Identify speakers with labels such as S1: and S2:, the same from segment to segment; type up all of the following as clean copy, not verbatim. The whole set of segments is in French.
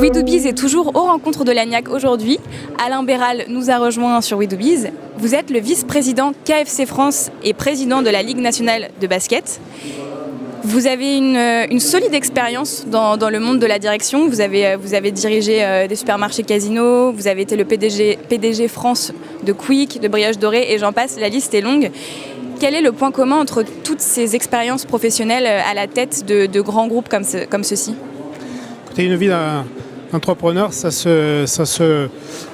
S1: We Do Biz est toujours aux rencontres de l'ANIAC aujourd'hui. Alain Béral nous a rejoint sur We Do Biz. Vous êtes le vice-président KFC France et président de la Ligue nationale de basket. Vous avez une solide expérience dans le monde de la direction. Vous avez dirigé des supermarchés Casino, vous avez été le PDG France de Quick, de Brioche Dorée et j'en passe, la liste est longue. Quel est le point commun entre toutes ces expériences professionnelles à la tête de grands groupes comme ceux-ci ?
S2: Écoutez, une vie d'entrepreneur, ça se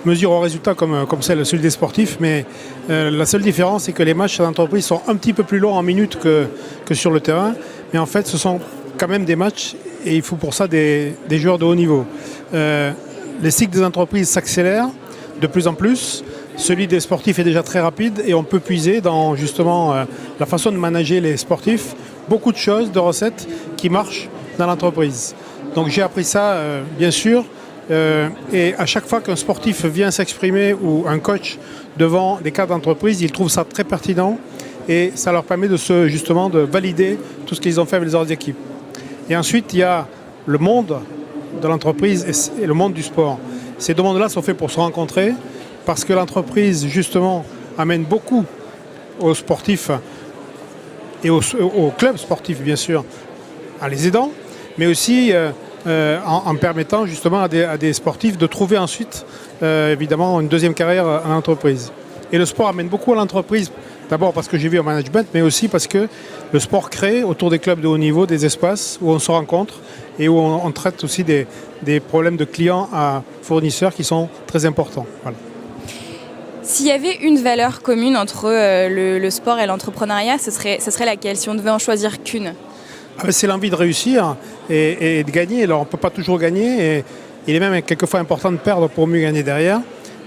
S2: mesure au résultat comme celui des sportifs, mais la seule différence, c'est que les matchs à l'entreprise sont un petit peu plus longs en minutes que sur le terrain, mais en fait, ce sont quand même des matchs et il faut pour ça des joueurs de haut niveau. Les cycles des entreprises s'accélèrent de plus en plus. Celui des sportifs est déjà très rapide et on peut puiser dans justement la façon de manager les sportifs beaucoup de choses, de recettes qui marchent dans l'entreprise. Donc j'ai appris ça, bien sûr, et à chaque fois qu'un sportif vient s'exprimer ou un coach devant des cadres d'entreprise, il trouve ça très pertinent et ça leur permet justement de valider tout ce qu'ils ont fait avec les autres équipes. Et ensuite, il y a le monde de l'entreprise et le monde du sport. Ces deux mondes-là sont faits pour se rencontrer parce que l'entreprise, justement, amène beaucoup aux sportifs et aux clubs sportifs, bien sûr, en les aidant, mais aussi en permettant justement à des sportifs de trouver ensuite, évidemment, une deuxième carrière en entreprise. Et le sport amène beaucoup à l'entreprise, d'abord parce que j'ai vu en management, mais aussi parce que le sport crée autour des clubs de haut niveau des espaces où on se rencontre et où on traite aussi des problèmes de clients à fournisseurs qui sont très importants. Voilà.
S1: S'il y avait une valeur commune entre le sport et l'entrepreneuriat, ce serait laquelle, si on devait en choisir qu'une ?
S2: C'est l'envie de réussir et de gagner. Alors on ne peut pas toujours gagner et il est même quelquefois important de perdre pour mieux gagner derrière.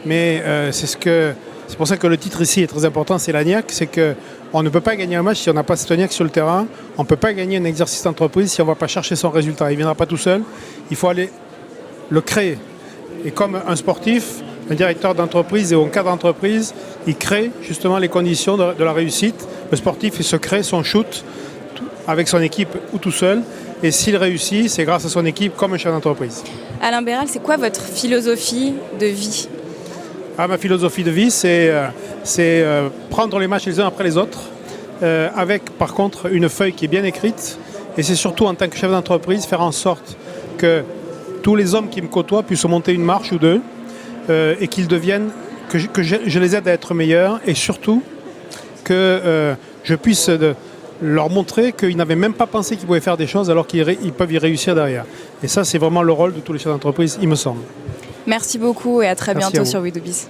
S2: Mais c'est pour ça que le titre ici est très important, c'est l'ANIAC. C'est qu'on ne peut pas gagner un match si on n'a pas cette ANIAC sur le terrain. On ne peut pas gagner un exercice d'entreprise si on ne va pas chercher son résultat. Il ne viendra pas tout seul, il faut aller le créer. Et comme un sportif, un directeur d'entreprise et un cadre d'entreprise, il crée justement les conditions de la réussite. Le sportif, il se crée son shoot avec son équipe ou tout seul. Et s'il réussit, c'est grâce à son équipe comme un chef d'entreprise.
S1: Alain Béral, c'est quoi votre philosophie de vie ?
S2: Ma philosophie de vie, c'est prendre les matchs les uns après les autres, avec par contre une feuille qui est bien écrite. Et c'est surtout en tant que chef d'entreprise, faire en sorte que tous les hommes qui me côtoient puissent monter une marche ou deux, et qu'ils deviennent, que je les aide à être meilleurs, et surtout que je puisse leur montrer qu'ils n'avaient même pas pensé qu'ils pouvaient faire des choses alors qu'ils peuvent y réussir derrière. Et ça, c'est vraiment le rôle de tous les chefs d'entreprise, il me semble.
S1: Merci beaucoup et à très bientôt sur We Do Biz.